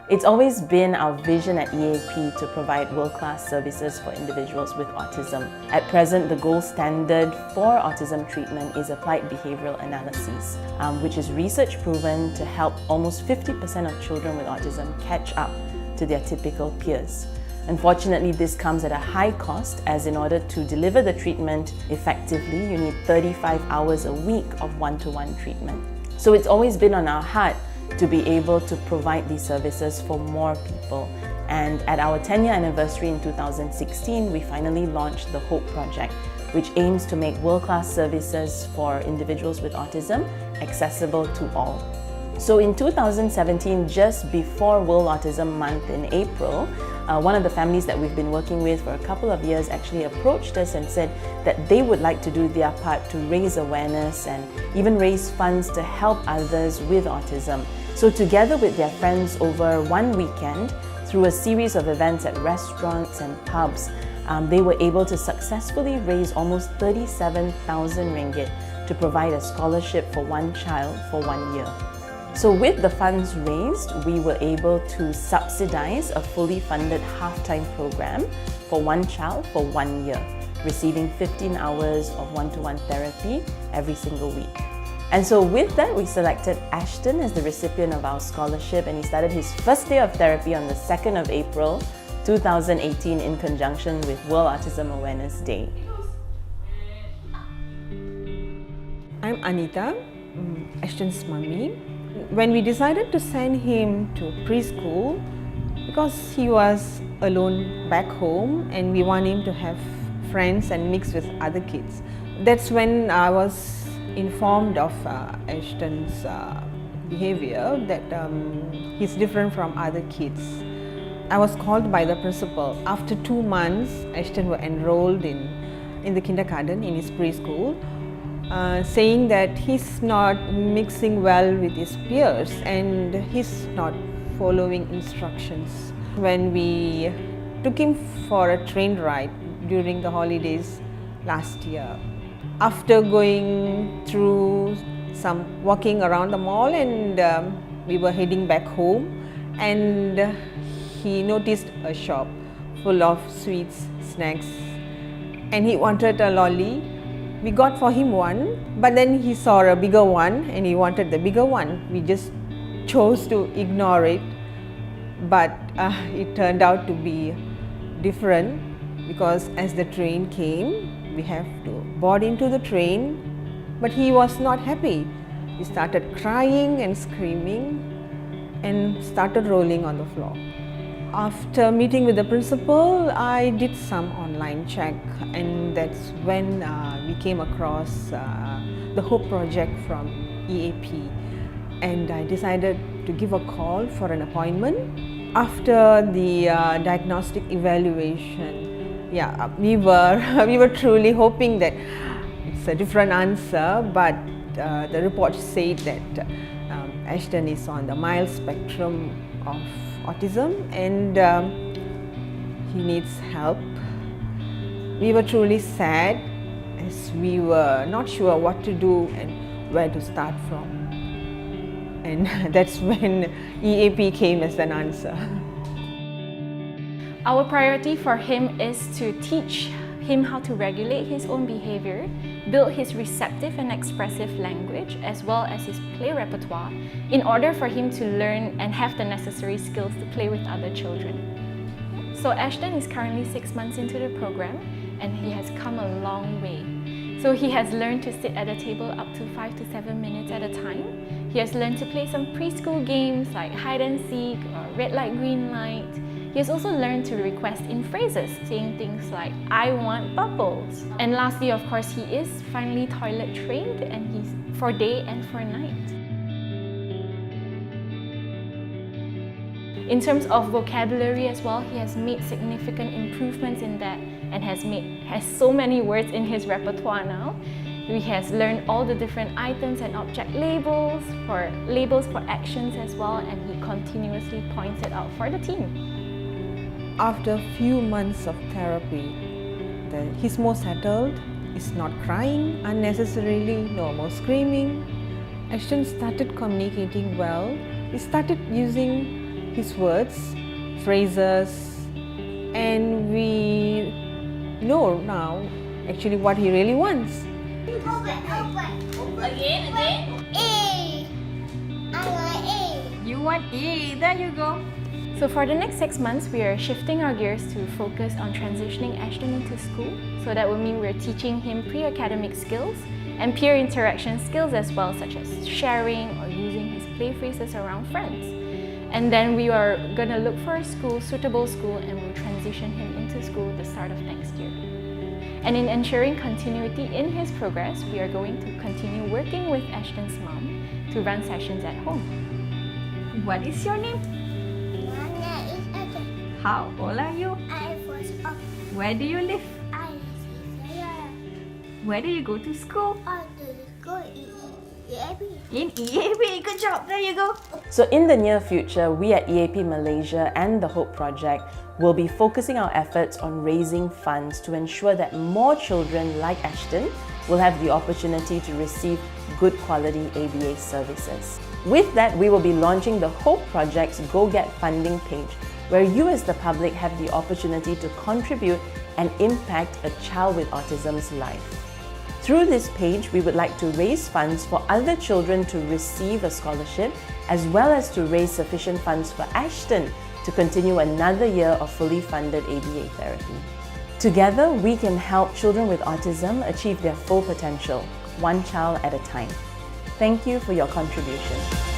It's always been our vision at EAP to provide world-class services for individuals with autism. At present, the gold standard for autism treatment is applied behavioral analyses, which is research proven to help almost 50% of children with autism catch up to their typical peers. Unfortunately, this comes at a high cost, as in order to deliver the treatment effectively, you need 35 hours a week of one-to-one treatment. So it's always been on our heart to be able to provide these services for more people. And at our 10-year anniversary in 2016, we finally launched the HOPE project, which aims to make world-class services for individuals with autism accessible to all. So in 2017, just before World Autism Month in April, one of the families that we've been working with for a couple of years actually approached us and said that they would like to do their part to raise awareness and even raise funds to help others with autism. So together with their friends over one weekend, through a series of events at restaurants and pubs, they were able to successfully raise almost 37,000 ringgit to provide a scholarship for one child for 1 year. So with the funds raised, we were able to subsidize a fully funded half-time program for one child for 1 year, receiving 15 hours of one-to-one therapy every single week. And so with that, we selected Ashton as the recipient of our scholarship, and he started his first day of therapy on the 2nd of April 2018 in conjunction with World Autism Awareness Day. I'm Anita, Ashton's mummy. When we decided to send him to preschool, because he was alone back home and we want him to have friends and mix with other kids, that's when I was informed of Ashton's behavior, that he's different from other kids. I was called by the principal. After 2 months, Ashton was enrolled in the kindergarten, in his preschool, saying that he's not mixing well with his peers and he's not following instructions. When we took him for a train ride during the holidays last year, after going through some walking around the mall, and we were heading back home, and he noticed a shop full of sweets, snacks, and he wanted a lolly. We got for him one, but then he saw a bigger one and he wanted the bigger one. We just chose to ignore it, but it turned out to be different, because as the train came, we have to board into the train, but he was not happy. He started crying and screaming and started rolling on the floor. After meeting with the principal, I did some online check, and that's when we came across the HOPE project from EAP, and I decided to give a call for an appointment. After the diagnostic evaluation, we were truly hoping that it's a different answer, but the report said that Ashton is on the mild spectrum of autism and he needs help. We were truly sad, as we were not sure what to do and where to start from. And that's when EAP came as an answer. Our priority for him is to teach him how to regulate his own behavior, build his receptive and expressive language, as well as his play repertoire, in order for him to learn and have the necessary skills to play with other children. So Ashton is currently 6 months into the program, and he has come a long way. So he has learned to sit at a table up to 5 to 7 minutes at a time. He has learned to play some preschool games like hide and seek or red light, green light. He has also learned to request in phrases, saying things like, "I want bubbles." And lastly, of course, he is finally toilet trained, and he's for day and for night. In terms of vocabulary as well, he has made significant improvements in that and has so many words in his repertoire now. He has learned all the different items and object labels for actions as well, and he continuously points it out for the team. After a few months of therapy, he's more settled, he's not crying unnecessarily, no more screaming. Ashton started communicating well. He started using his words, phrases, and we know now actually what he really wants. Again. A. I want A. You want A. There you go. So for the next 6 months, we are shifting our gears to focus on transitioning Ashton into school. So that will mean we're teaching him pre-academic skills and peer interaction skills as well, such as sharing or using his play phrases around friends. And then we are going to look for a suitable school, and we'll transition him into school the start of next year. And in ensuring continuity in his progress, we are going to continue working with Ashton's mom to run sessions at home. What is your name? My name is Ashton. How old are you? I was up. Where do you live? I see the Where do you go to school? on the school In EAP. Good job. There you go. So in the near future, we at EAP Malaysia and the Hope Project will be focusing our efforts on raising funds to ensure that more children like Ashton will have the opportunity to receive good quality ABA services. With that, we will be launching the Hope Project's GoGetFunding page, where you as the public have the opportunity to contribute and impact a child with autism's life. Through this page, we would like to raise funds for other children to receive a scholarship, as well as to raise sufficient funds for Ashton to continue another year of fully funded ABA therapy. Together, we can help children with autism achieve their full potential, one child at a time. Thank you for your contribution.